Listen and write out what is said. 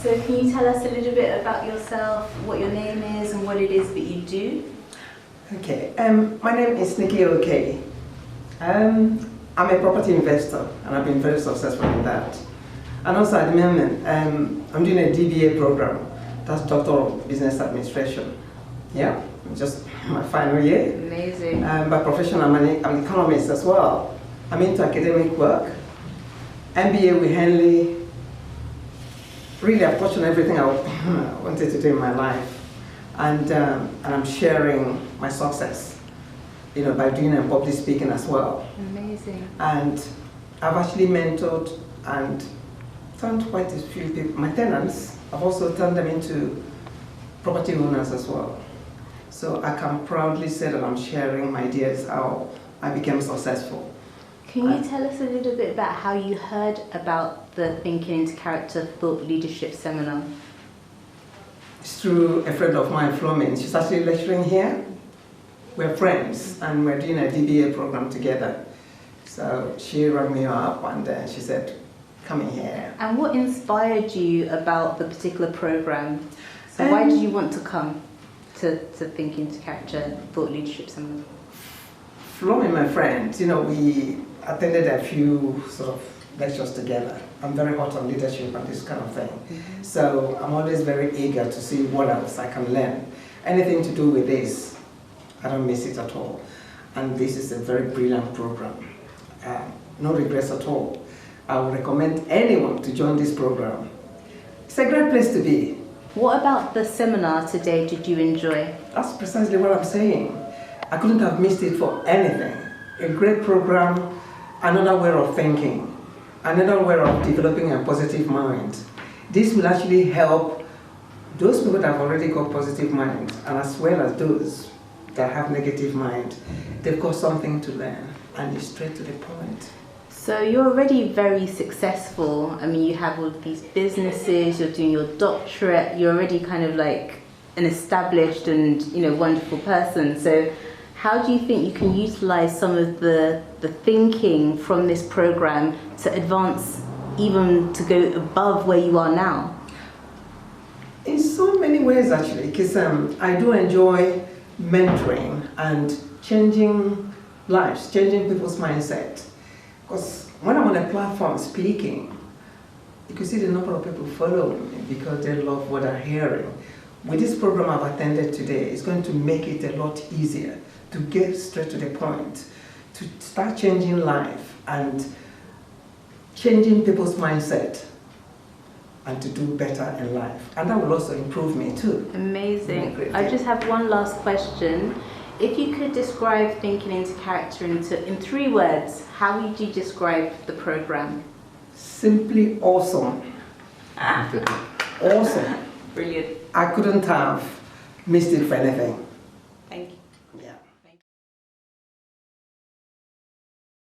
So can you tell us a little bit about yourself, what your name is and what it is that you do? Okay, my name is Nicky Oke. I'm a property investor and I've been very successful in that. And also at the moment, I'm doing a DBA program, that's Doctor of Business Administration. Yeah, just my final year. Amazing. By profession, I'm an economist as well. I'm into academic work. MBA with Henley. Really, I've touched on everything I wanted to do in my life. And I'm sharing my success, by doing public speaking as well. Amazing. And I've actually mentored and turned quite a few people, my tenants, I've also turned them into property owners as well. So I can proudly say that I'm sharing my ideas, how I became successful. Can you tell us a little bit about how you heard about the Thinking into Character Thought Leadership Seminar? It's through a friend of mine, Flumin. She's actually lecturing here. We're friends and we're doing a DBA program together. So she rang me up and she said, come in here. And what inspired you about the particular program? So why did you want to come to Thinking into Character Thought Leadership Seminar? Flumin, my friend, we attended a few sort of lectures together. I'm very hot on leadership and this kind of thing. Mm-hmm. So I'm always very eager to see what else I can learn. Anything to do with this, I don't miss it at all. And this is a very brilliant program. No regrets at all. I would recommend anyone to join this program. It's a great place to be. What about the seminar today did you enjoy? That's precisely what I'm saying. I couldn't have missed it for anything. A great program, another way of thinking, another way of developing a positive mind. This will actually help those people that have already got positive minds, and as well as those that have negative mind. They've got something to learn, and it's straight to the point. So you're already very successful. I mean, you have all of these businesses, you're doing your doctorate, you're already kind of like an established and wonderful person. So how do you think you can utilize some of the thinking from this program to advance, even to go above where you are now? In so many ways, actually, because I do enjoy mentoring and changing lives, changing people's mindset. Because when I'm on a platform speaking, you can see the number of people following me because they love what they're hearing. With this program I've attended today, it's going to make it a lot easier to get straight to the point, to start changing life and changing people's mindset and to do better in life. And that will also improve me too. Amazing. I just have one last question. If you could describe Thinking into Character in 3 words, how would you describe the program? Simply awesome. Awesome. Brilliant. I couldn't have missed it for anything. Thank you.